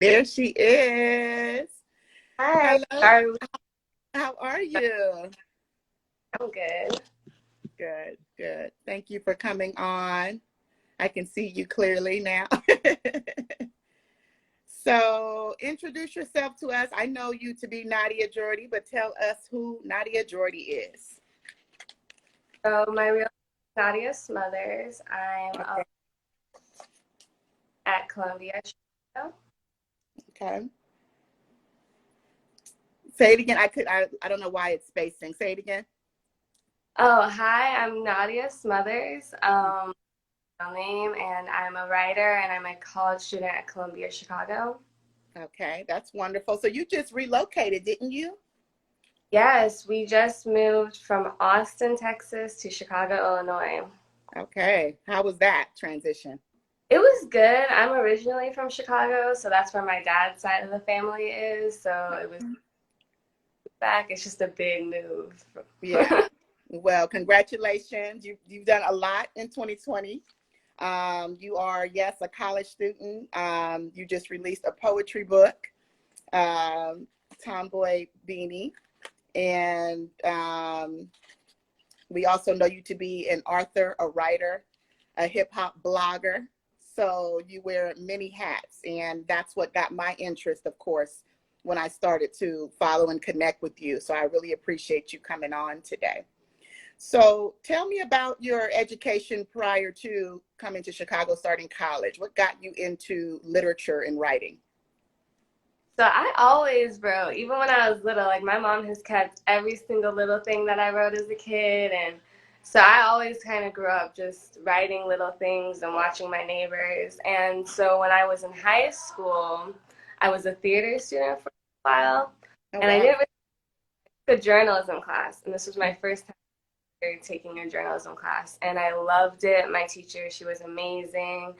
There she is. Hi, Hello. are we? How are you? I'm good. Good, good. Thank you for coming on. I can see you clearly now. So, introduce yourself to us. I know you to be Nadia Jordie, but tell us who Nadia Jordie is. So my real name is Nadia Smothers. I'm Okay. at Columbia, Chicago. Okay. Say it again. I don't know why it's spacing. Say it again. Oh, hi, I'm Nadia Smothers, real name, and I'm a writer and I'm a college student at Columbia, Chicago. Okay, that's wonderful. So you just relocated, didn't you? Yes, we just moved from Austin, Texas to Chicago, Illinois. Okay. How was that transition? It was good. I'm originally from Chicago, so that's where my dad's side of the family is. So it was back. It's just a big move. Yeah. Well, congratulations. You've done a lot in 2020. You are, yes, a college student. You just released a poetry book, um, TomBoy Beanie. And we also know you to be an author, a writer, a hip hop blogger. So you wear many hats. And that's what got my interest, of course, when I started to follow and connect with you. So I really appreciate you coming on today. So tell me about your education prior to coming to Chicago, starting college. What got you into literature and writing? So I always wrote, even when I was little. Like my mom has kept every single little thing that I wrote as a kid, and so I always kind of grew up just writing little things and watching my neighbors. And so when I was in high school, I was a theater student for a while, Oh, and I wow. didn't really take a journalism class, and this was my first time taking a journalism class, and I loved it. My teacher, she was amazing.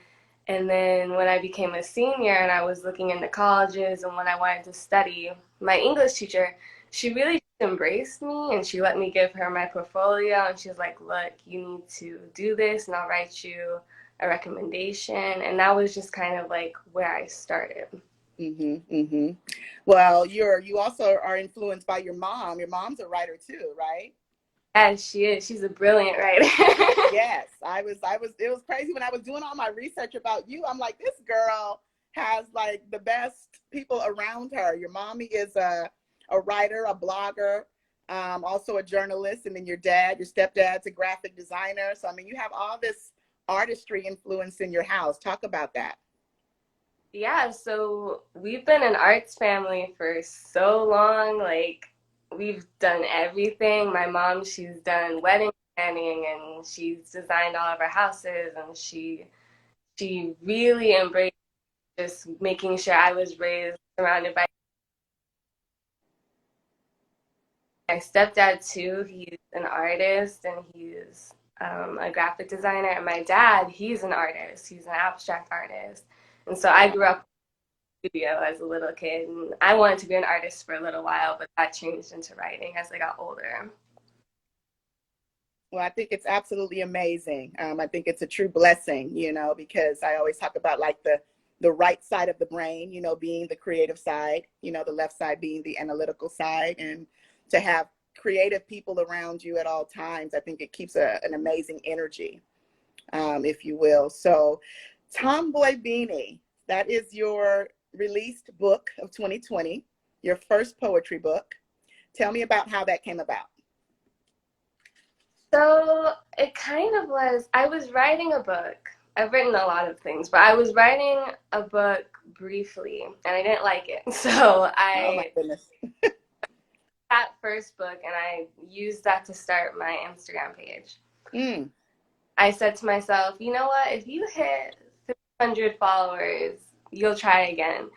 And then when I became a senior and I was looking into colleges and what I wanted to study, my English teacher, she really embraced me and she let me give her my portfolio, and she was like, look, you need to do this and I'll write you a recommendation. And that was just kind of like where I started. Mm-hmm. Well, you also are influenced by your mom. Your mom's a writer too, right? As she is, she's a brilliant writer. Yes, it was crazy when I was doing all my research about you. I'm like, this girl has like the best people around her. Your mommy is a writer, a blogger, also a journalist, and then your stepdad's a graphic designer. So I mean, you have all this artistry influence in your house. Talk about that. Yeah, so we've been an arts family for so long. Like, we've done everything. My mom, she's done wedding planning and she's designed all of our houses, and she really embraced just making sure I was raised surrounded by my stepdad too. He's an artist and he's a graphic designer. And my dad, he's an artist. He's an abstract artist. And so I grew up studio as a little kid, and I wanted to be an artist for a little while, but that changed into writing as I got older. Well, I think it's absolutely amazing. I think it's a true blessing, because I always talk about like the right side of the brain, being the creative side, the left side being the analytical side, and to have creative people around you at all times, I think it keeps an amazing energy, if you will. So, Tomboy Beanie, that is your released book of 2020, your first poetry book. Tell me about how that came about. So it kind of was, I was writing a book. I've written a lot of things, but I was writing a book briefly and I didn't like it. So Oh my I goodness. that first book and I used that to start my Instagram page. Mm. I said to myself, you know what? If you hit 100 followers, you'll try again.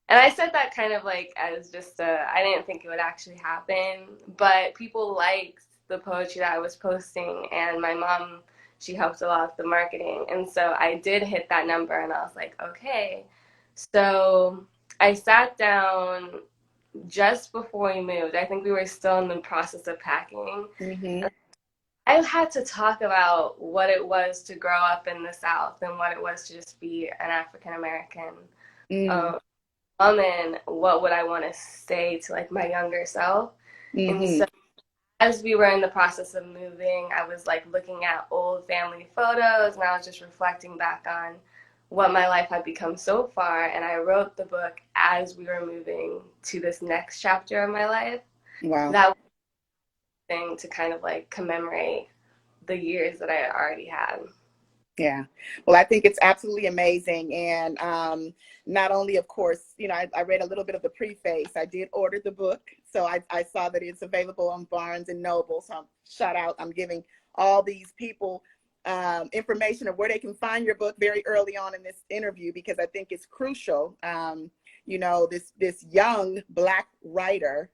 And I said that kind of like as just I didn't think it would actually happen, but people liked the poetry that I was posting, and my mom, she helped a lot with the marketing. And so I did hit that number, and I was like, okay. So I sat down just before we moved. I think we were still in the process of packing. Hmm. I had to talk about what it was to grow up in the South and what it was to just be an African American Mm. um, woman, what would I want to say to like my younger self? And Mm-hmm. so as we were in the process of moving, I was like looking at old family photos and I was just reflecting back on what my life had become so far. And I wrote the book as we were moving to this next chapter of my life. Wow. That was the thing to kind of like commemorate the years that I already had. Yeah. Well, I think it's absolutely amazing. And not only, of course, you know, I read a little bit of the preface. I did order the book. So I saw that it's available on Barnes and Noble. So shout out, I'm giving all these people information of where they can find your book very early on in this interview, because I think it's crucial. You know, this young Black writer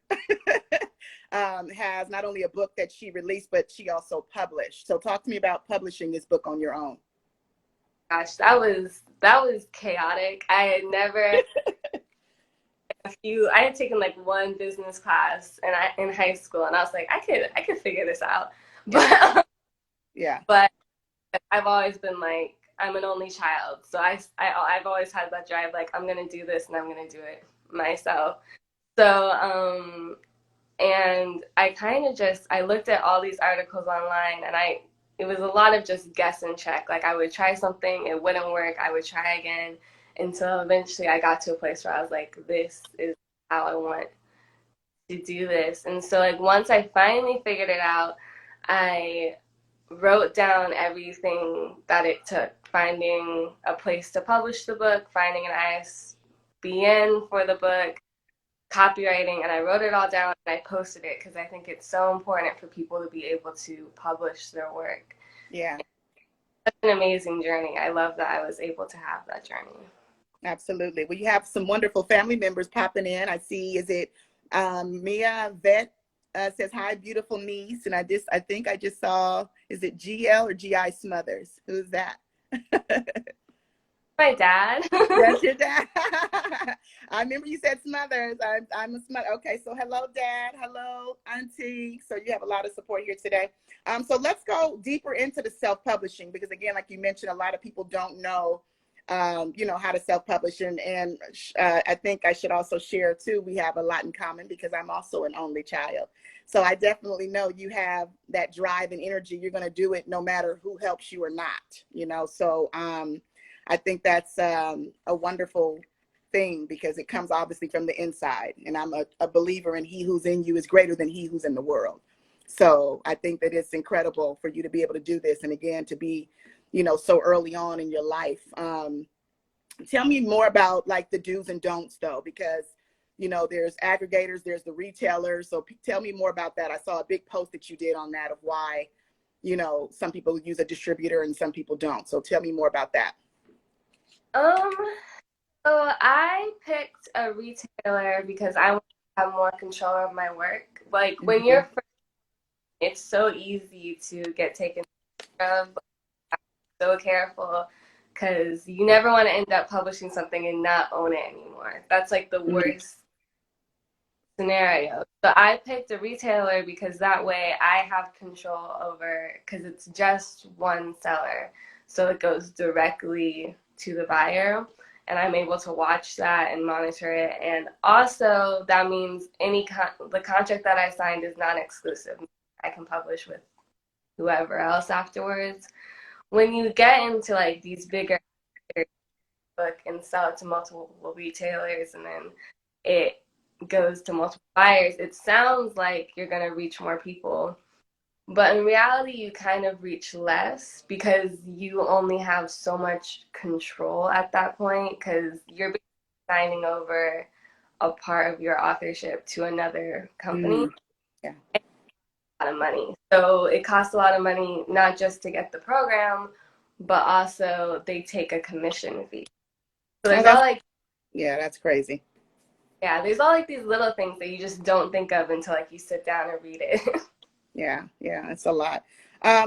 has not only a book that she released, but she also published. So talk to me about publishing this book on your own. Gosh, that was chaotic. I had never I had taken like one business class and I in high school, and I was like, I could figure this out. Yeah. But Yeah. but I've always been like, I'm an only child, so I've always had that drive, like I'm gonna do this and I'm gonna do it myself. So and I kind of just I looked at all these articles online, and it was a lot of just guess and check. Like I would try something, it wouldn't work, I would try again until eventually I got to a place where I was like, this is how I want to do this. And so like once I finally figured it out, I wrote down everything that it took, finding a place to publish the book, finding an ISBN for the book, copywriting, and I wrote it all down and I posted it because I think it's so important for people to be able to publish their work. Yeah. It's an amazing journey. I love that I was able to have that journey. Absolutely. Well, you have some wonderful family members popping in. I see, is it Mia Vet says, hi, beautiful niece. And I think I just saw, is it GL or GI Smothers? Who's that? My dad. That's your dad. I remember you said Smothers. I'm a Smother. Okay, so hello, Dad. Hello, Auntie. So you have a lot of support here today. So let's go deeper into the self-publishing, because again, like you mentioned, a lot of people don't know, you know, how to self-publish. And I think I should also share too, we have a lot in common because I'm also an only child. So I definitely know you have that drive and energy. You're going to do it no matter who helps you or not, you know. So I think that's a wonderful thing, because it comes obviously from the inside. And I'm a believer in he who's in you is greater than he who's in the world. So I think that it's incredible for you to be able to do this. And again, to be, you know, so early on in your life. Tell me more about like the do's and don'ts though, because, you know, there's aggregators, there's the retailers. So tell me more about that. I saw a big post that you did on that of why, you know, some people use a distributor and some people don't. So tell me more about that. Um, so I picked a retailer because I want to have more control of my work. Like when Mm-hmm. you're first, it's so easy to get taken care of. So careful because you never want to end up publishing something and not own it anymore. That's like the Mm-hmm. worst scenario. So I picked a retailer because that way I have control over, because it's just one seller. So it goes directly to the buyer and I'm able to watch that and monitor it. And also that means the contract that I signed is not exclusive. I can publish with whoever else afterwards. When you get into like these bigger book and sell it to multiple retailers and then it goes to multiple buyers, it sounds like you're going to reach more people. But in reality, you kind of reach less because you only have so much control at that point, because you're signing over a part of your authorship to another company. Mm-hmm. Yeah. A lot of money. So it costs a lot of money, not just to get the program, but also they take a commission fee. So Oh, there's all like, yeah, that's crazy. yeah, there's all like these little things that you just don't think of until like you sit down and read it. Yeah, it's a lot.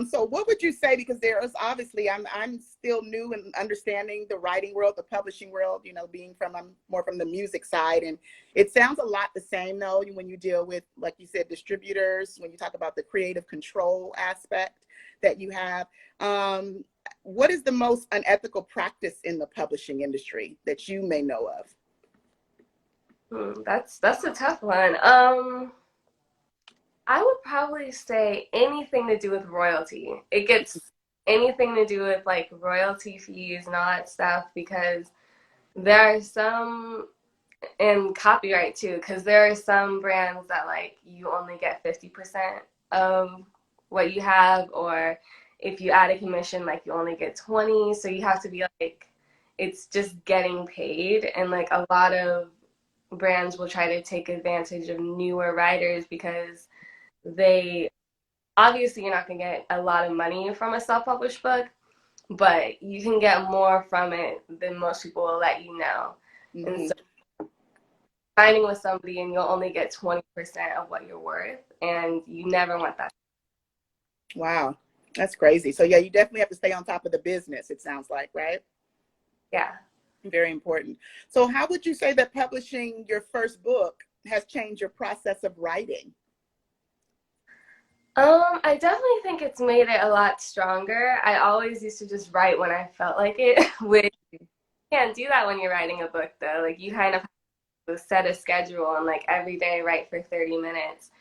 So what would you say, because there is obviously, I'm still new in understanding the writing world, the publishing world, you know, I'm more from the music side, and it sounds a lot the same though when you deal with, like you said, distributors, when you talk about the creative control aspect that you have. What is the most unethical practice in the publishing industry that you may know of? That's a tough one. I would probably say anything to do with royalty. It gets anything to do with like royalty fees and all that stuff because there are some, and copyright too, because there are some brands that like you only get 50% of what you have, or if you add a commission, like you only get 20. So you have to be like, it's just getting paid. And like a lot of brands will try to take advantage of newer writers because they obviously you're not going to get a lot of money from a self-published book, but you can get more from it than most people will let you know. And Mm-hmm. so signing with somebody and you'll only get 20% of what you're worth, and you never want that. Wow, that's crazy. So yeah, you definitely have to stay on top of the business, it sounds like, right? Yeah. Very important. So how would you say that publishing your first book has changed your process of writing? I definitely think it's made it a lot stronger. I always used to just write when I felt like it, which you can't do that when you're writing a book though. Like you kind of have to set a schedule and like every day write for 30 minutes.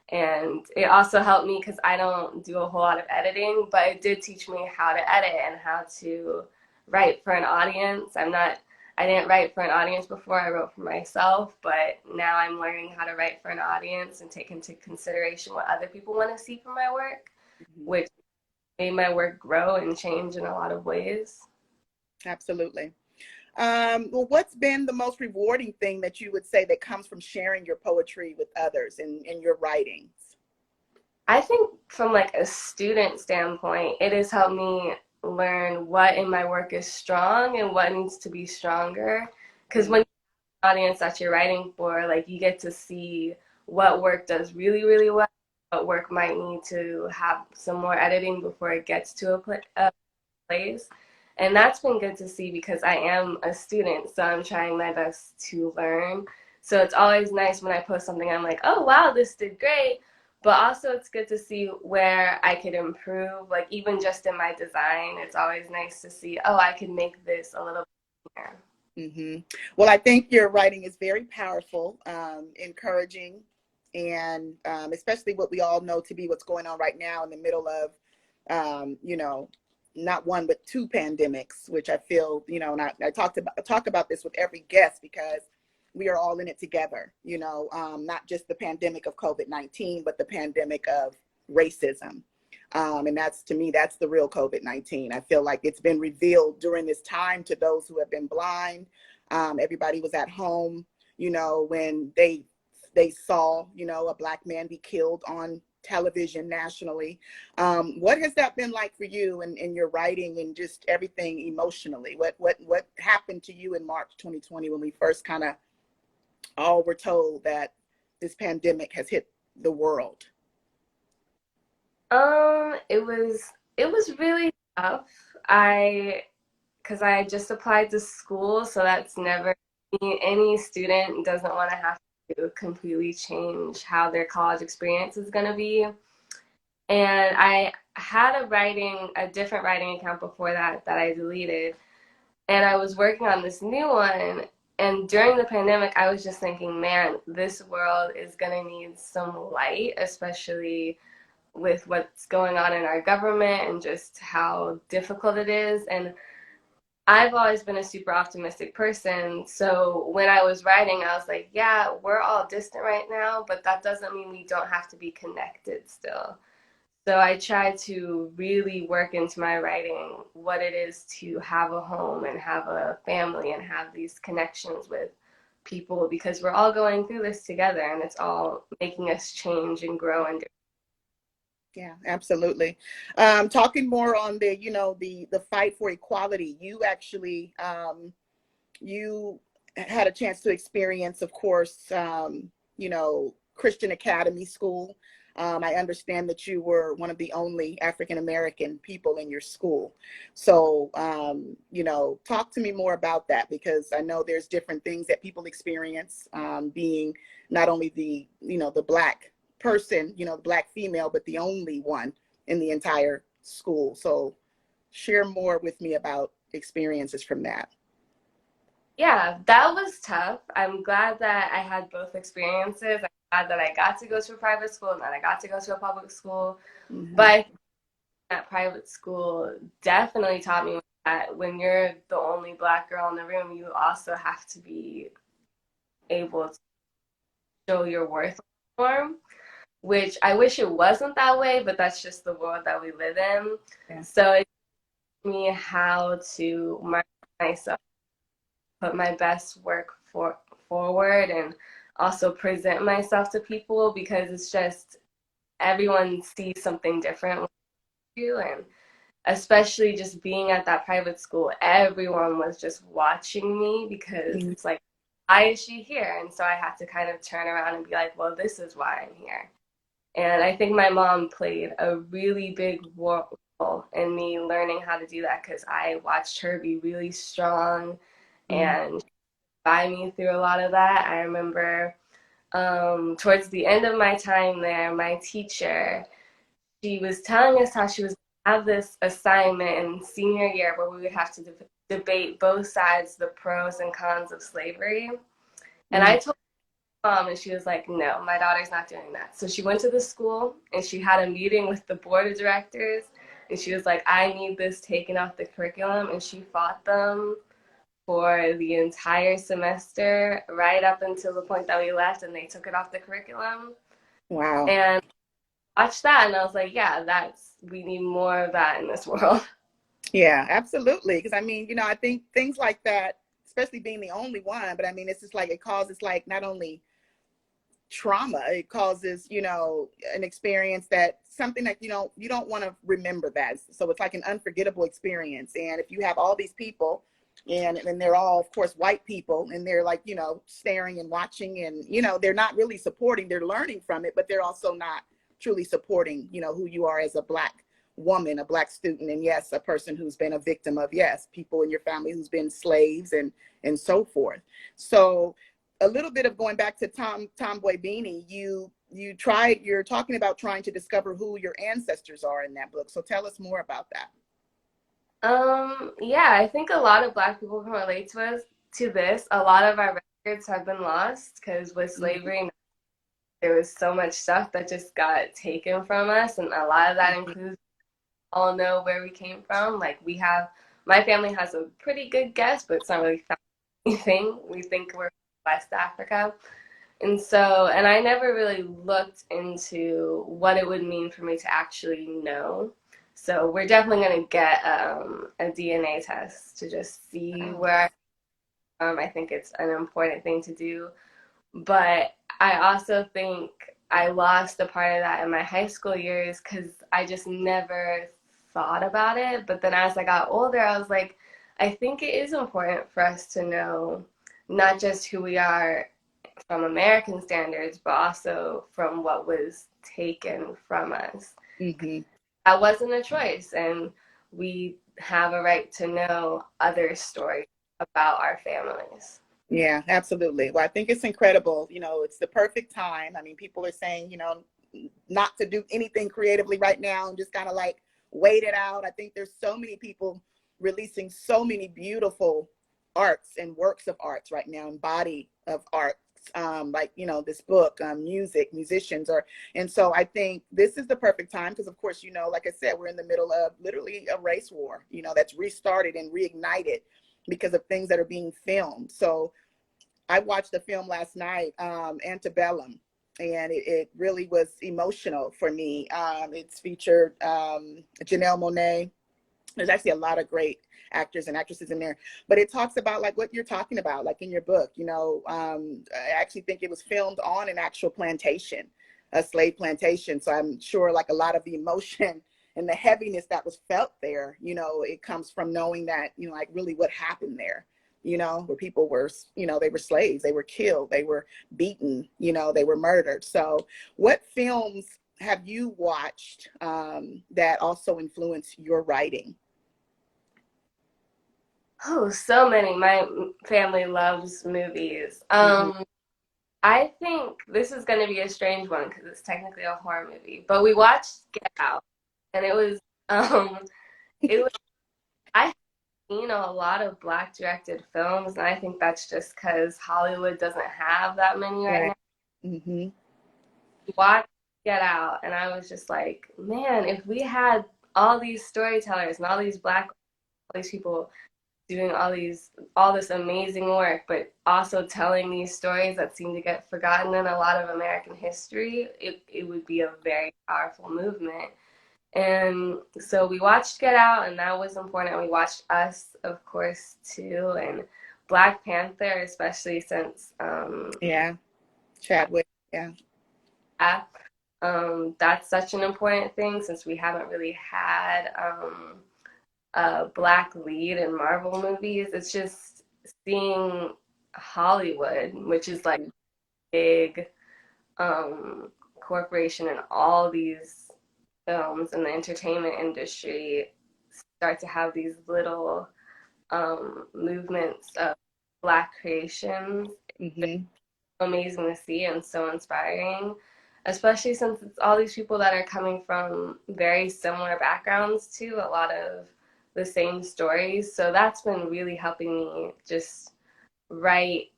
And it also helped me because I don't do a whole lot of editing, but it did teach me how to edit and how to write for an audience. I didn't write for an audience before, I wrote for myself, but now I'm learning how to write for an audience and take into consideration what other people want to see from my work, Mm-hmm. which made my work grow and change in a lot of ways. Absolutely. Well, what's been the most rewarding thing that you would say that comes from sharing your poetry with others in your writings? I think from like a student standpoint, it has helped me learn what in my work is strong and what needs to be stronger. Because Mm-hmm. when you're an audience that you're writing for, like you get to see what work does really, really well, what work might need to have some more editing before it gets to a place. And that's been good to see because I am a student, so I'm trying my best to learn. So it's always nice when I post something, I'm like, oh, wow, this did great. But also, it's good to see where I could improve. Like, even just in my design, it's always nice to see, oh, I could make this a little bit better. Mm-hmm. Well, I think your writing is very powerful, encouraging, and especially what we all know to be what's going on right now in the middle of, you know, not one but two pandemics, which I feel, you know, and I talk about this with every guest because we are all in it together. You know, not just the pandemic of COVID-19, but the pandemic of racism. And that's, to me, that's the real COVID-19. I feel like it's been revealed during this time to those who have been blind. Everybody was at home, you know, when they saw, you know, a Black man be killed on television nationally. What has that been like for you in your writing and just everything emotionally? What happened to you in March 2020 when we first kind of all were told that this pandemic has hit the world? It was really tough. Because I just applied to school, so that's never any student doesn't want to have to completely change how their college experience is going to be. And I had a different writing account before that I deleted, and I was working on this new one. And during the pandemic, I was just thinking, man, this world is going to need some light, especially with what's going on in our government and just how difficult it is. And I've always been a super optimistic person. So when I was writing, I was like, yeah, we're all distant right now, but that doesn't mean we don't have to be connected still. So I try to really work into my writing what it is to have a home and have a family and have these connections with people because we're all going through this together and it's all making us change and grow and Yeah, absolutely. Talking more on the, you know, the fight for equality, you actually you had a chance to experience, of course, you know, Christian Academy School. I understand that you were one of the only African American people in your school. So, you know, talk to me more about that because I know there's different things that people experience, being not only the, you know, the Black person, you know, the Black female, but the only one in the entire school. So share more with me about experiences from that. Yeah, that was tough. I'm glad that I had both experiences. I'm glad that I got to go to a private school and that I got to go to a public school. But Hmm. I think that private school definitely taught me that when you're the only Black girl in the room, you also have to be able to show your worth more, which I wish it wasn't that way, but that's just the world that we live in. Yeah. So it taught me how to market myself, put my best work forward, and also present myself to people, because it's just everyone sees something different with you. And especially just being at that private school, everyone was just watching me, because Mhm. it's like, why is she here? And so I had to kind of turn around and be like, well, this is why I'm here. And I think my mom played a really big role in me learning how to do that, because I watched her be really strong Mhm. and guide me through a lot of that. I remember towards the end of my time there, my teacher, she was telling us how she was have this assignment in senior year where we would have to debate both sides, the pros and cons of slavery. And Mhm. I told mom, and she was like, no, my daughter's not doing that. So she went to the school and she had a meeting with the board of directors, and she was like, I need this taken off the curriculum. And she fought them for the entire semester right up until the point that we left, and they took it off the curriculum. Wow. And watched that, and I was like, yeah, we need more of that in this world. Yeah, absolutely. Because I mean, I think things like that, especially being the only one, but I mean, it's just like it causes like not only trauma, it causes, an experience that something that you don't want to remember that. So it's like an unforgettable experience. And if you have all these people and they're all, of course, white people, and they're like, staring and watching, and they're not really supporting, they're learning from it, but they're also not truly supporting, who you are as a Black woman, a Black student, and yes, a person who's been a victim of, yes, people in your family who's been slaves and so forth. So a little bit of going back to TomBoy Beanie, you're talking about trying to discover who your ancestors are in that book. So tell us more about that. Yeah, I think a lot of Black people can relate to this. A lot of our records have been lost because with Mm-hmm. slavery, there was so much stuff that just got taken from us, and a lot of that Mm-hmm. includes all know where we came from. Like my family has a pretty good guess, but it's not really found anything. We think we're West Africa. And so, and I never really looked into what it would mean for me to actually know. So we're definitely going to get a DNA test to just see Wow. where I think it's an important thing to do. But I also think I lost a part of that in my high school years because I just never thought about it. But then as I got older, I was like, I think it is important for us to know not just who we are from American standards, but also from what was taken from us. Mm-hmm. That wasn't a choice, and we have a right to know other stories about our families. Yeah, absolutely. Well, I think it's incredible. It's the perfect time. I mean, people are saying, not to do anything creatively right now and just kind of like wait it out. I think there's so many people releasing so many beautiful arts and works of arts right now, and body of art. Like this book, music, musicians are, and so I think this is the perfect time because, of course, like I said, we're in the middle of literally a race war. That's restarted and reignited because of things that are being filmed. So I watched the film last night, Antebellum, and it really was emotional for me. It's featured Janelle Monáe. There's actually a lot of great actors and actresses in there, but it talks about like what you're talking about, like in your book. I actually think it was filmed on an actual plantation, a slave plantation. So I'm sure like a lot of the emotion and the heaviness that was felt there, it comes from knowing that, like really what happened there, where people were, they were slaves, they were killed, they were beaten, they were murdered. So what films have you watched that also influence your writing? Oh, so many. My family loves movies. Mm-hmm. I think this is going to be a strange one because it's technically a horror movie, but we watched Get Out, and it was, it was, I a lot of Black directed films, and I think that's just because Hollywood doesn't have that many right Right. now. Mm-hmm. Watch Get Out, and I was just like, man, if we had all these storytellers and all these Black, all these people doing all this amazing work, but also telling these stories that seem to get forgotten in a lot of American history, it would be a very powerful movement. And so we watched Get Out, and that was important. We watched Us, of course, too, and Black Panther, especially since Yeah. Chadwick. Yeah. that's such an important thing since we haven't really had a Black lead in Marvel movies. It's just seeing Hollywood, which is like big um, corporation and all these films in the entertainment industry start to have these little movements of Black creations. It's Mm-hmm. amazing to see and so inspiring, especially since it's all these people that are coming from very similar backgrounds too, a lot of the same stories. So that's been really helping me just write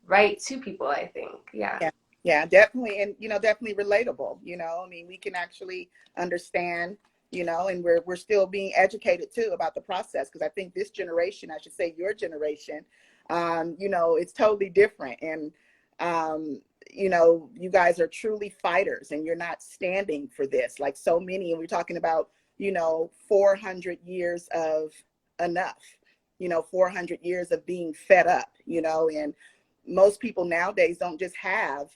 write to people, I think. Yeah. Yeah. Yeah, definitely. And, definitely relatable. I mean, we can actually understand, and we're still being educated too about the process. Cause I think this generation, I should say your generation, it's totally different. And, you guys are truly fighters and you're not standing for this like so many. And we're talking about, 400 years of enough, 400 years of being fed up, and most people nowadays don't just have,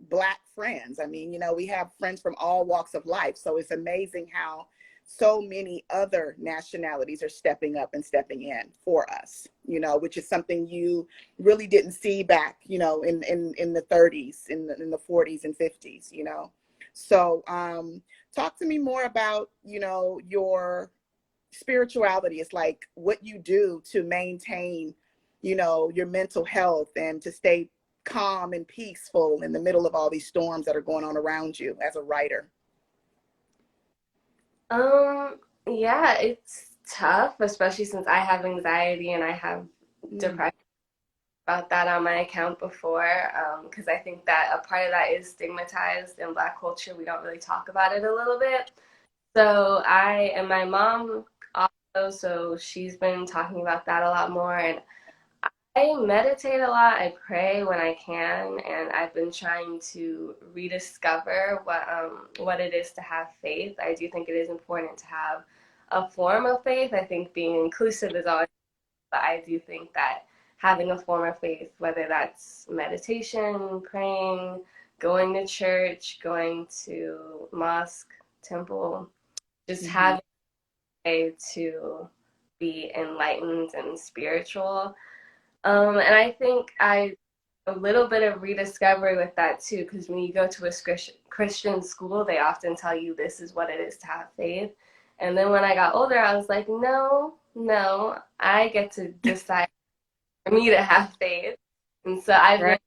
Black friends. I mean, we have friends from all walks of life. So it's amazing how so many other nationalities are stepping up and stepping in for us, which is something you really didn't see back, in the 30s, in the 40s and 50s, So talk to me more about, your spirituality. Is like what you do to maintain, your mental health and to stay calm and peaceful in the middle of all these storms that are going on around you as a writer. Um, yeah, it's tough, especially since I have anxiety and I have Mm, depression about that on my account before, because I think that a part of that is stigmatized in Black culture. We don't really talk about it a little bit. So I and my mom also, so she's been talking about that a lot more, and I meditate a lot. I pray when I can, and I've been trying to rediscover what it is to have faith. I do think it is important to have a form of faith. I think being inclusive is always, but I do think that having a form of faith, whether that's meditation, praying, going to church, going to mosque, temple, just mm-hmm, having a way to be enlightened and spiritual. And I think a little bit of rediscovery with that too, because when you go to a Christian school, they often tell you this is what it is to have faith. And then when I got older, I was like, no, no, I get to decide for me to have faith. And so I've right. learned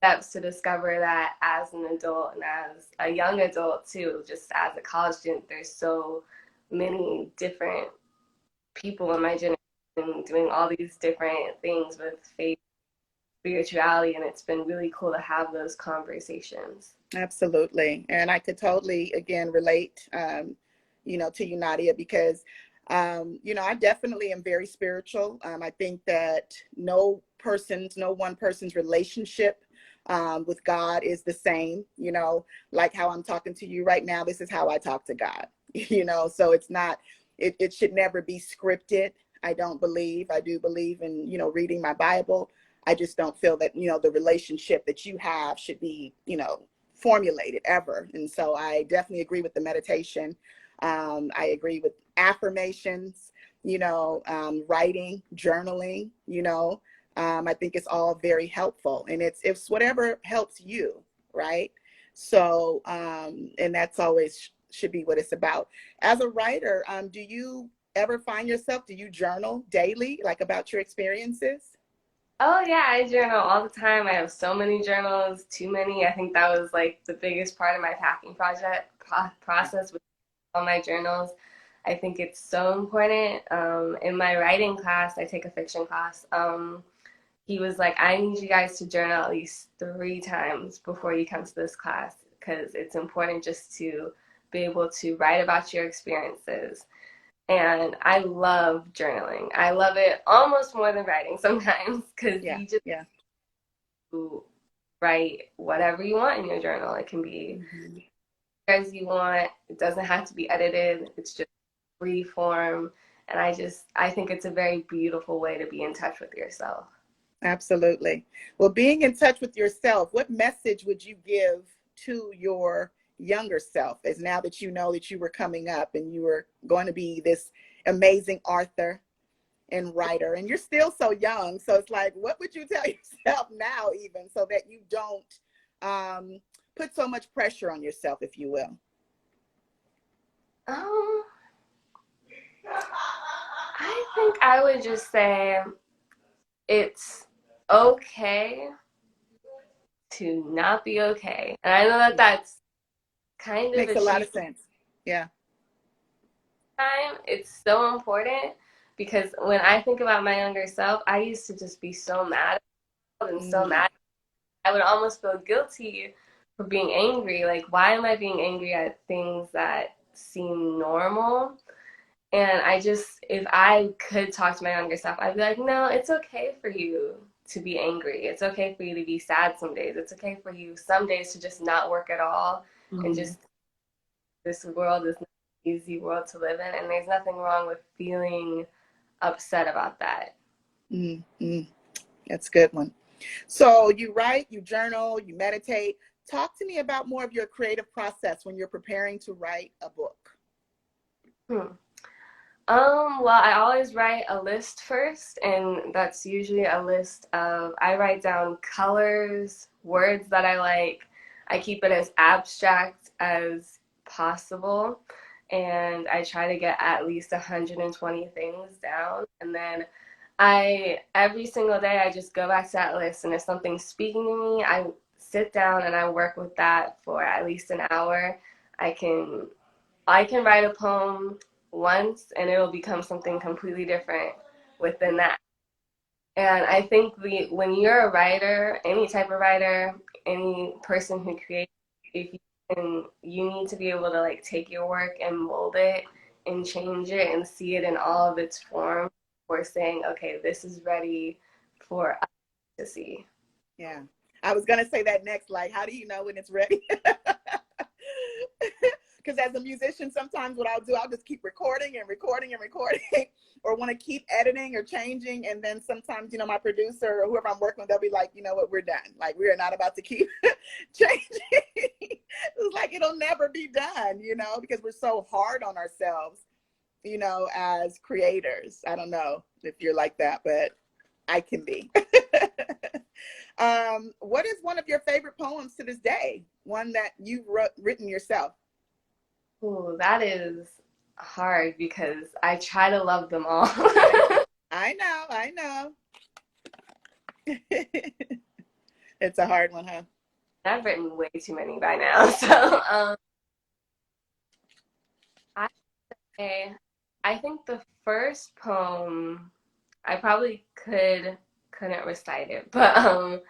steps to discover that as an adult and as a young adult too, just as a college student, there's so many different people in my generation doing all these different things with faith, spirituality, and it's been really cool to have those conversations. Absolutely. And I could totally, again, relate, to you, Nadia, because, I definitely am very spiritual. I think that no one person's relationship with God is the same, like how I'm talking to you right now. This is how I talk to God, so it's not, it should never be scripted. I don't believe, I do believe in, reading my Bible. I just don't feel that, the relationship that you have should be, formulated ever. And so I definitely agree with the meditation. I agree with affirmations, writing, journaling, I think it's all very helpful, and it's whatever helps you. Right. So, and that's always should be what it's about. As a writer, do you ever find yourself, do you journal daily, like about your experiences? Oh yeah, I journal all the time. I have so many journals, too many. I think that was like the biggest part of my packing process with all my journals. I think it's so important. In my writing class, I take a fiction class. He was like, I need you guys to journal at least 3 times before you come to this class because it's important just to be able to write about your experiences. And I love journaling. I love it almost more than writing sometimes because Yeah, you just yeah. write whatever you want in your journal. It can be Mm-hmm. as you want. It doesn't have to be edited. It's just free form. And I think it's a very beautiful way to be in touch with yourself. Absolutely. Well, being in touch with yourself, what message would you give to your younger self as now that you know that you were coming up and you were going to be this amazing author and writer, and you're still so young? So it's like, what would you tell yourself now, even so that you don't put so much pressure on yourself, if you will? Um, I think I would just say it's okay to not be okay. And I know that that's kind of Makes a a lot cheesy of sense. Yeah. time. It's so important because when I think about my younger self, I used to just be so mad and so Mm, mad. I would almost feel guilty for being angry. Like, why am I being angry at things that seem normal? And if I could talk to my younger self, I'd be like, no, it's okay for you to be angry. It's okay for you to be sad some days. It's okay for you some days to just not work at all and mm, just this world is not an easy world to live in. And there's nothing wrong with feeling upset about that. mm, mm. That's a good one. So you write, you journal, you meditate. Talk to me about more of your creative process when you're preparing to write a book. Hmm. Well, I always write a list first, and that's usually a list of, I write down colors, words that I like. I keep it as abstract as possible, and I try to get at least 120 things down. And then every single day, I just go back to that list, and if something's speaking to me, I sit down and I work with that for at least an hour. I can I can write a poem once and it'll become something completely different within that. And I think when you're a writer, any type of writer, any person who creates, if you need to be able to like take your work and mold it and change it and see it in all of its form for saying, okay, this is ready for us to see. Yeah. I was going to say that next. Like, how do you know when it's ready? Because as a musician, sometimes what I'll do, I'll just keep recording and recording and recording, or want to keep editing or changing. And then sometimes, my producer or whoever I'm working with, they'll be like, you know what, we're done. Like, we are not about to keep changing. It's like, it'll never be done, because we're so hard on ourselves, as creators. I don't know if you're like that, but I can be. What is one of your favorite poems to this day? One that you've written yourself? Ooh, that is hard because I try to love them all. I know, I know. It's a hard one, huh? I've written way too many by now. So I say, I think the first poem I probably couldn't recite it, but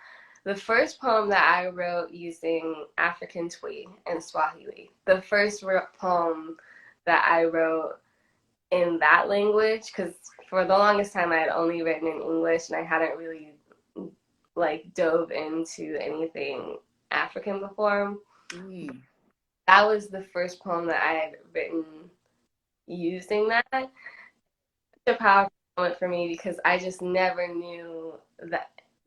the first poem that I wrote using African Twi and Swahili, the first poem that I wrote in that language, because for the longest time I had only written in English and I hadn't really like dove into anything African before. Mm, That was the first poem that I had written using that. It's a powerful moment for me because I just never knew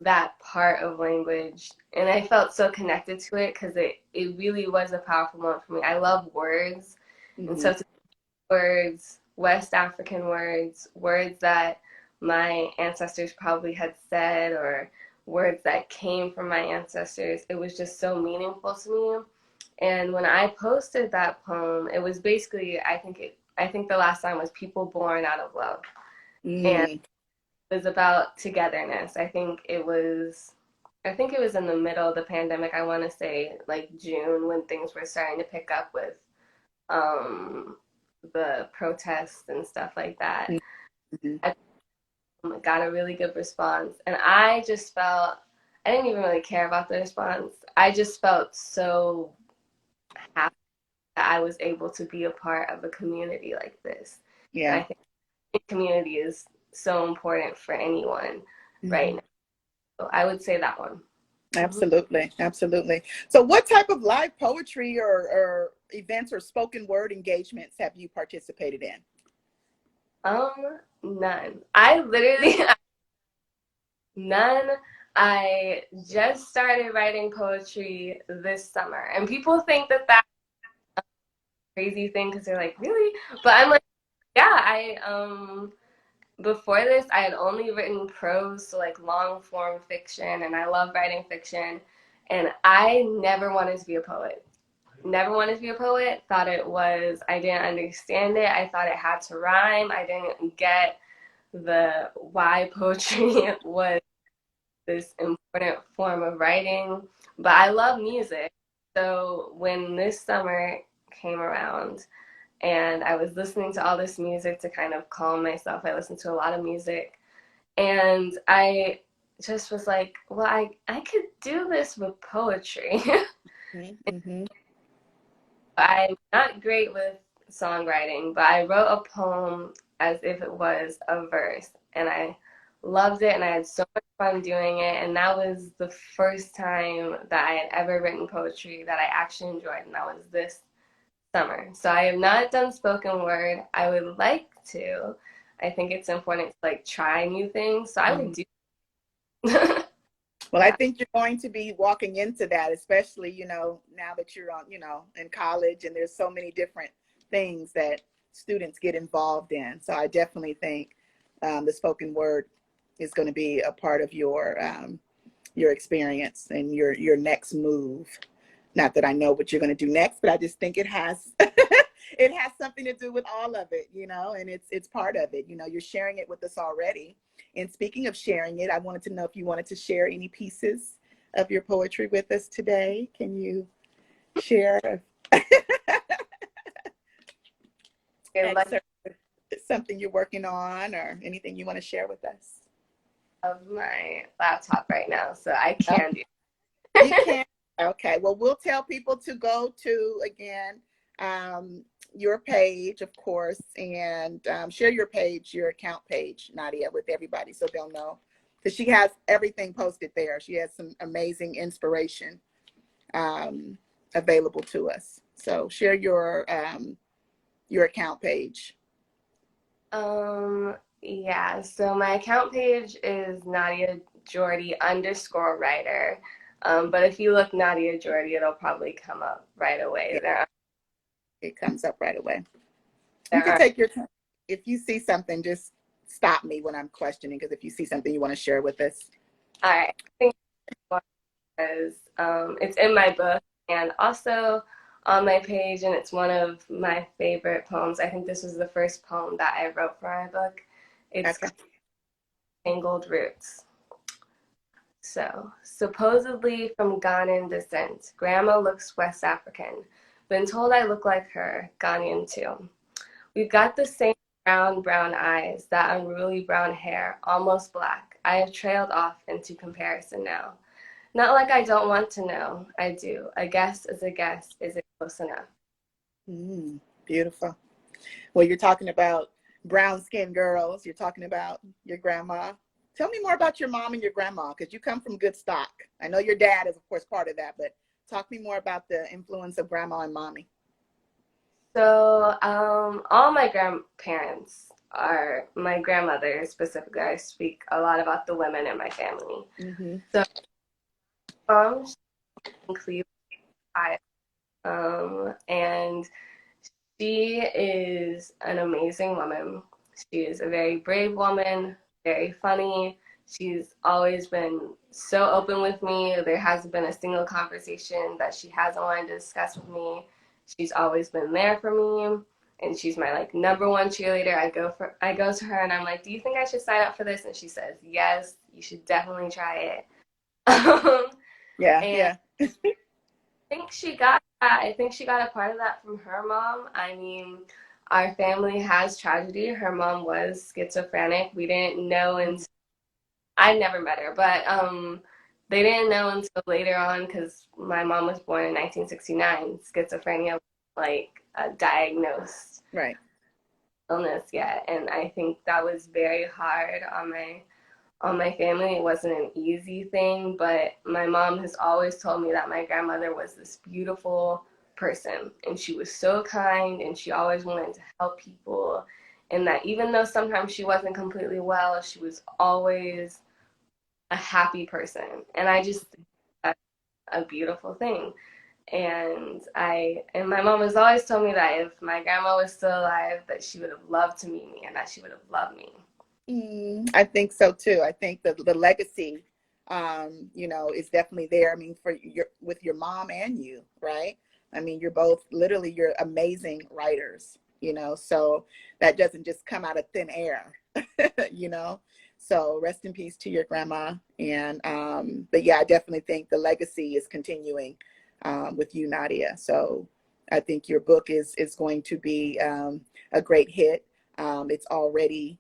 that part of language, and I felt so connected to it because it really was a powerful moment for me. I love words, and mm-hmm. so to words, West African words, words that my ancestors probably had said, or words that came from my ancestors, it was just so meaningful to me. And when I posted that poem, it was basically, I think the last line was people born out of love. And Mm, it was about togetherness. I think it was in the middle of the pandemic. I want to say like June when things were starting to pick up with um the protests and stuff like that. Mm-hmm. I got a really good response, and I just felt I didn't even really care about the response. I just felt so happy that I was able to be a part of a community like this. And Yeah. I think community is so important for anyone right Mm-hmm. now. So I would say that one. Mm-hmm. Absolutely, absolutely. So, what type of live poetry or events or spoken word engagements have you participated in? None. I literally none. I just started writing poetry this summer, and people think that that's a crazy thing because they're like, really? But I'm like, yeah. I before this, I had only written prose, so like long form fiction, and I love writing fiction. And I never wanted to be a poet. Never wanted to be a poet. Thought it was, I didn't understand it. I thought it had to rhyme. I didn't get the why poetry was this important form of writing. But I love music. So when this summer came around, and I was listening to all this music to kind of calm myself. I listened to a lot of music, and I just was like, well, I could do this with poetry. Mm-hmm. I'm not great with songwriting, but I wrote a poem as if it was a verse, and I loved it, and I had so much fun doing it. And that was the first time that I had ever written poetry that I actually enjoyed, and that was this summer. So I have not done spoken word. I would like to. I think it's important to like try new things. So I would Mm-hmm. do. Well, I Yeah. think you're going to be walking into that, especially, now that you're on, in college, and there's so many different things that students get involved in. So I definitely think the spoken word is going to be a part of your experience and your next move. Not that I know what you're going to do next, but I just think it has it has something to do with all of it, and it's part of it. You're sharing it with us already. And speaking of sharing it, I wanted to know if you wanted to share any pieces of your poetry with us today. Can you share Like excerpt something you're working on or anything you want to share with us? of my laptop right now, so I Oh, can do. you can. Okay. Well, we'll tell people to go to again your page, of course, and share your page, your account page, Nadia, with everybody so they'll know because she has everything posted there. She has some amazing inspiration um, available to us. So share your account page. Yeah. So my account page is Nadia Jordie _ writer. But if you look Nadia Jordie, it'll probably come up right away. Yeah, There, it comes up right away. You there can are. take your time. If you see something, just stop me when I'm questioning because if you see something you want to share with us. All right. I think because it's in my book and also on my page, and it's one of my favorite poems. I think this was the first poem that I wrote for my book. It's Okay. called Tangled Roots. So, supposedly from Ghanaian descent, Grandma looks West African. Been told I look like her, Ghanaian too. We've got the same brown eyes, that unruly brown hair, almost black. I have trailed off into comparison now. Not like I don't want to know. I do. A guess is a guess. Is it close enough? Beautiful. Well, you're talking about brown skinned girls. You're talking about your grandma. Tell me more about your mom and your grandma because you come from good stock. I know your dad is, of course, part of that, but talk me more about the influence of grandma and mommy. So, all my grandparents are my grandmother specifically. I speak a lot about the women in my family. Mm-hmm. So, she's in Cleveland, and she is an amazing woman. She is a very brave woman, very funny. She's always been so open with me. There hasn't been a single conversation that she hasn't wanted to discuss with me. She's always been there for me, and she's my like number one cheerleader. I go to her and I'm like, "Do you think I should sign up for this?" And she says, "Yes, you should definitely try it." Yeah, And yeah. think she got that. I think she got a part of that from her mom. I mean, our family has tragedy. Her mom was schizophrenic. We didn't know until I never met her, but they didn't know until later on because my mom was born in 1969. Schizophrenia was like a diagnosed Right. illness yet, and I think that was very hard on my family. It wasn't an easy thing, but my mom has always told me that my grandmother was this beautiful person, and she was so kind, and she always wanted to help people, and that even though sometimes she wasn't completely well, she was always a happy person, and I just think that's a beautiful thing. And my mom has always told me that if my grandma was still alive, that she would have loved to meet me and that she would have loved me. I think so too. I think the legacy, is definitely there. I mean, for your with your mom and you, right? I mean, you're amazing writers, so that doesn't just come out of thin air, you know. So rest in peace to your grandma. And but yeah, I definitely think the legacy is continuing with you, Nadia. So I think your book is going to be a great hit. It's already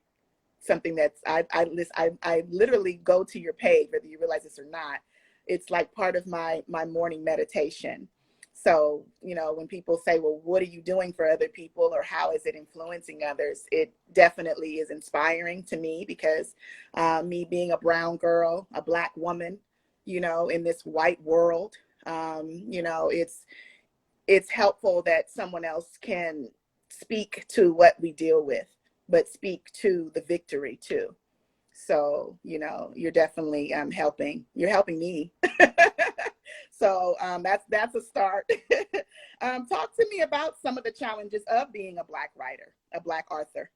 something that's I literally go to your page, whether you realize this or not. It's like part of my morning meditation. So, when people say, well, what are you doing for other people, or how is it influencing others? It definitely is inspiring to me because me being a brown girl, a Black woman, in this white world, it's helpful that someone else can speak to what we deal with, but speak to the victory too. So, you're definitely helping. You're helping me. So that's a start. Talk to me about some of the challenges of being a Black writer, a Black author.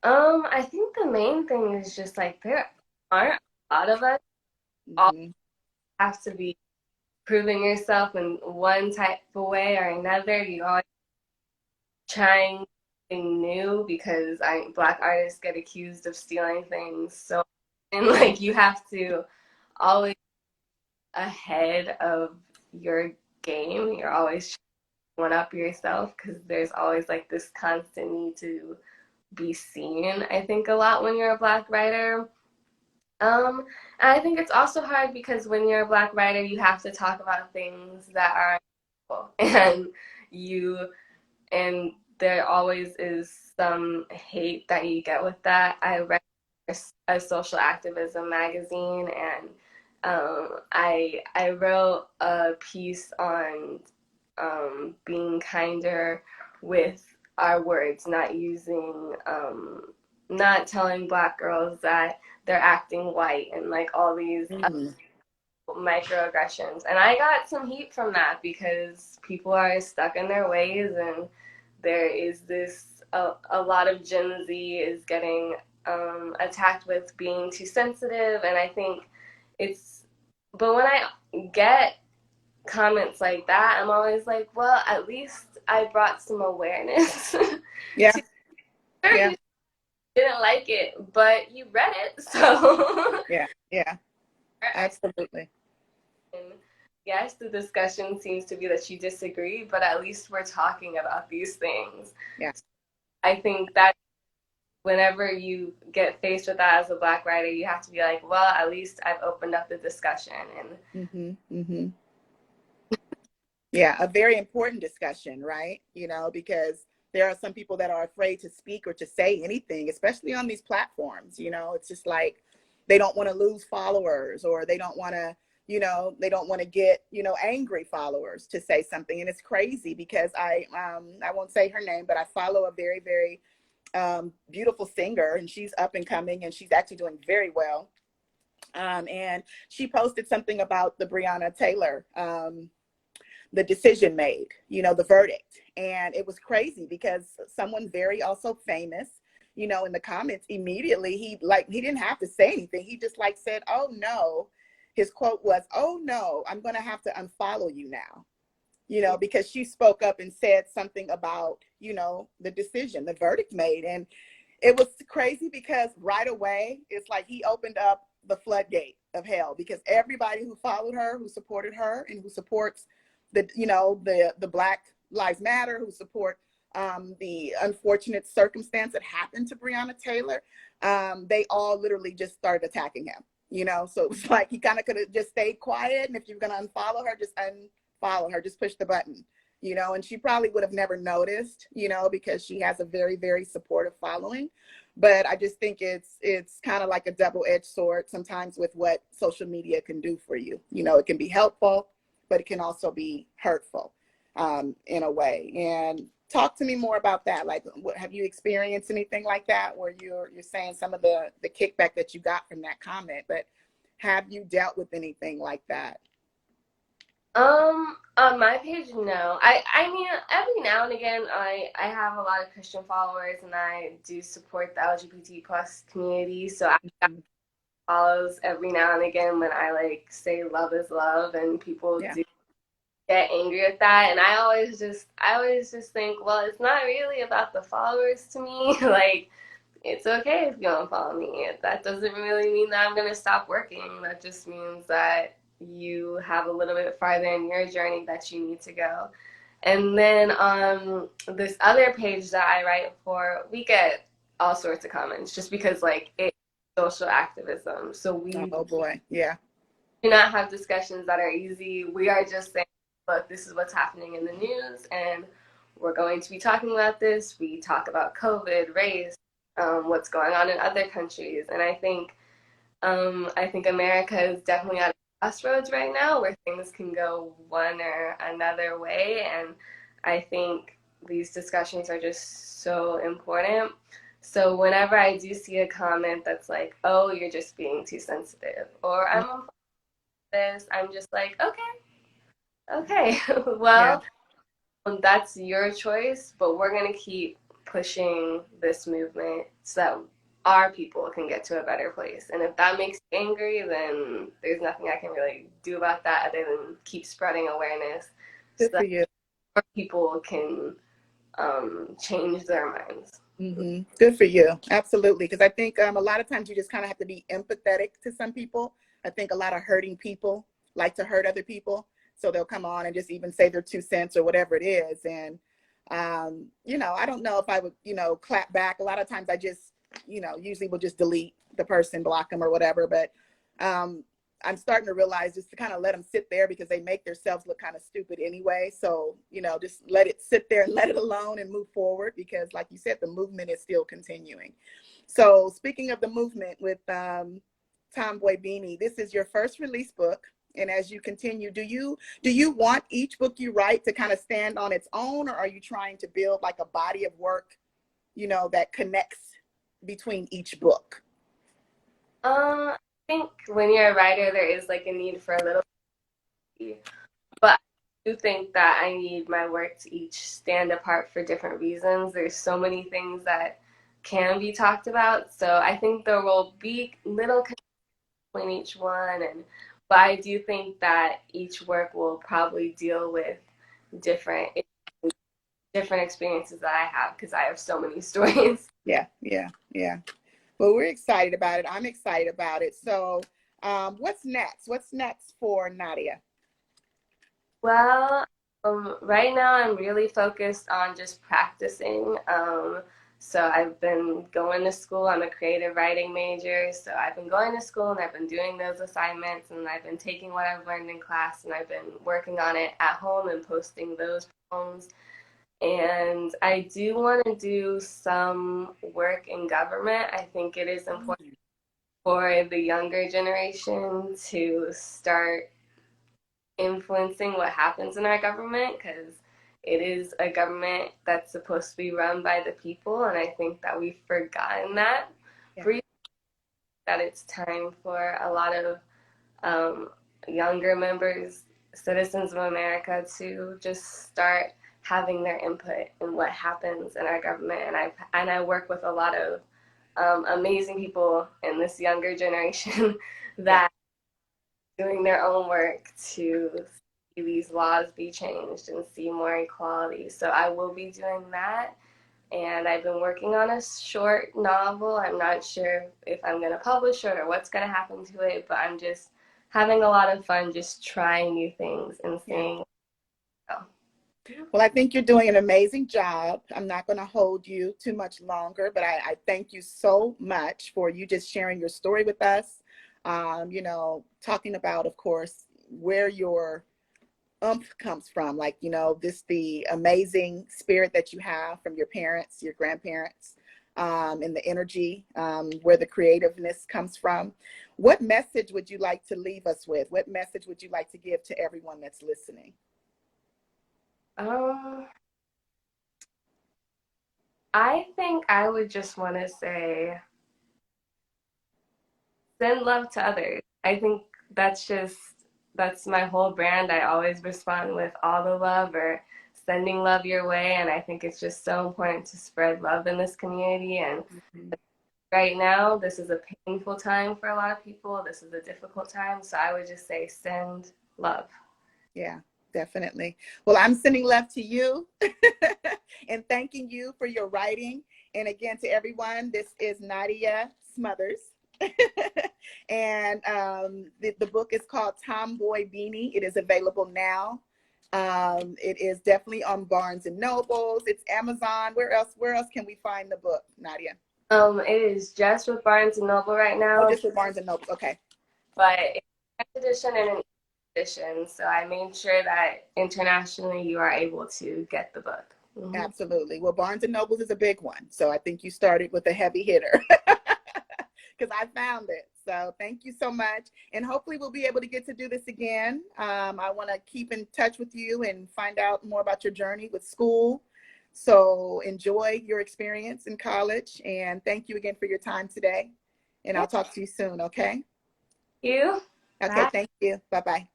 I think the main thing is just like there aren't a lot of us. All Mm-hmm. have to be proving yourself in one type of way or another. You always trying something new because Black artists get accused of stealing things. So, and like you have to always ahead of your game. You're always one up yourself because there's always like this constant need to be seen. I think a lot when you're a Black writer. And I think it's also hard because when you're a Black writer, you have to talk about things that are and you and there always is some hate that you get with that. I read a social activism magazine, and I wrote a piece on being kinder with our words, not telling Black girls that they're acting white and like all these Mm-hmm. microaggressions. And I got some heat from that because people are stuck in their ways, and there is a lot of Gen Z is getting attacked with being too sensitive. And I think it's, but when I get comments like that, I'm always like, well, at least I brought some awareness. Yeah. to Sure, Yeah. you didn't like it, but you read it, so. Yeah. Yeah. Absolutely. And yes, the discussion seems to be that you disagree, but at least we're talking about these things. Yeah. I think that whenever you get faced with that as a Black writer, you have to be like, well, at least I've opened up the discussion. And Mm-hmm. Mm-hmm. Yeah, a very important discussion, right? Because there are some people that are afraid to speak or to say anything, especially on these platforms. It's just like they don't want to lose followers, or they don't want to, they don't want to get, angry followers to say something. And it's crazy because I won't say her name, but I follow a very, very beautiful singer, and she's up and coming, and she's actually doing very well. And she posted something about the Breonna Taylor the decision made, the verdict. And it was crazy because someone very also famous, in the comments immediately, he didn't have to say anything. He just said, oh no. His quote was, oh no, I'm going to have to unfollow you now, because she spoke up and said something about, the decision, the verdict made. And it was crazy because right away, it's like he opened up the floodgate of hell, because everybody who followed her, who supported her, and who supports the Black Lives Matter, who support the unfortunate circumstance that happened to Breonna Taylor, they all literally just started attacking him, you know? So it was like he kind of could have just stayed quiet. And if you're going to unfollow her, just unfollow her, just push the button, you know? And she probably would have never noticed, you know, because she has a very, very supportive following. But I just think it's kind of like a double-edged sword sometimes with what social media can do for you. You know, it can be helpful, but it can also be hurtful in a way. And talk to me more about that. Like, what, have you experienced anything like that where you're saying some of the kickback that you got from that comment, but have you dealt with anything like that? On my page, no. I mean, every now and again, I have a lot of Christian followers, and I do support the LGBT plus community. So I got Mhm. follows every now and again when I like say love is love, and people Yeah. do get angry at that. And I always just think, well, it's not really about the followers to me. Like, it's okay if you don't follow me. That doesn't really mean that I'm going to stop working. That just means that you have a little bit farther in your journey that you need to go. And then on this other page that I write for, we get all sorts of comments just because, like, it's social activism. So we Oh boy. Yeah. do not have discussions that are easy. We are just saying, look, this is what's happening in the news, and we're going to be talking about this. We talk about COVID, race, what's going on in other countries, and I think America is definitely at a crossroads right now where things can go one or another way, and I think these discussions are just so important. So whenever I do see a comment that's like, "Oh, you're just being too sensitive," or "I'm this," I'm just like, okay, Yeah. well, that's your choice, but we're going to keep pushing this movement so that our people can get to a better place. And if that makes you angry, then there's nothing I can really do about that other than keep spreading awareness so Good for that you. more people can change their minds. Hmm. Good for you. Absolutely. Because I think a lot of times you just kind of have to be empathetic to some people. I think a lot of hurting people like to hurt other people. So they'll come on and just even say their 2 cents or whatever it is. And, you know, I don't know if I would, you know, clap back. A lot of times I just, you know, usually will just delete the person, block them or whatever. But um, I'm starting to realize just to kind of let them sit there because they make themselves look kind of stupid anyway. So, you know, just let it sit there and let it alone and move forward because, like you said, the movement is still continuing. So, speaking of the movement with TomBoy Beanie, this is your first release book. And as you continue, do you want each book you write to kind of stand on its own, or are you trying to build like a body of work, you know, that connects between each book? I think when you're a writer, there is like a need for a little, but I do think that I need my work to each stand apart for different reasons. There's so many things that can be talked about, so I think there will be little between each one, and but I do think that each work will probably deal with different different experiences that I have because I have so many stories. Yeah, yeah, yeah. Well, we're excited about it. I'm excited about it. So, what's next? What's next for Nadia? Well, right now I'm really focused on just practicing. So I've been going to school. I'm a creative writing major. So I've been going to school and I've been doing those assignments and I've been taking what I've learned in class and I've been working on it at home and posting those poems. And I do want to do some work in government. I think it is important for the younger generation to start influencing what happens in our government because it is a government that's supposed to be run by the people, and I think that we've forgotten that. Yeah, That it's time for a lot of um, younger members, citizens of America, to just start having their input in what happens in our government. And I work with a lot of amazing people in this younger generation yeah, that doing their own work to see these laws be changed and see more equality. So I will be doing that. And I've been working on a short novel. I'm not sure if I'm going to publish it or what's going to happen to it, but I'm just having a lot of fun just trying new things and yeah. seeing. Oh. Well, I think you're doing an amazing job. I'm not going to hold you too much longer, but I thank you so much for you just sharing your story with us. You know, talking about, of course, where your umph comes from, like, you know, this the amazing spirit that you have from your parents, your grandparents, and the energy, where the creativeness comes from. What message would you like to leave us with? What message would you like to give to everyone that's listening? Um, I think I would just want to say send love to others. I think that's just that's my whole brand. I always respond with all the love or sending love your way, and I think it's just so important to spread love in this community. And Mhm. right now, this is a painful time for a lot of people. This is a difficult time, so I would just say send love. Yeah, definitely. Well, I'm sending love to you and thanking you for your writing. And again, to everyone, this is Nadia Smothers. And the book is called TomBoy Beanie. It is available now. It is definitely on Barnes and Nobles. It's Amazon. Where else can we find the book, Nadia? It is just with Barnes and Noble right Oh, now, just with Barnes and Nobles. Okay. but it's an edition and an edition. So I made sure that internationally you are able to get the book. Mm-hmm. Absolutely. Well, Barnes and Nobles is a big one. So I think you started with a heavy hitter because I found it. So thank you so much. And hopefully we'll be able to get to do this again. I want to keep in touch with you and find out more about your journey with school. So enjoy your experience in college. And thank you again for your time today. And I'll Yep. talk to you soon. Okay. You. Okay. Bye. Thank you. Bye-bye.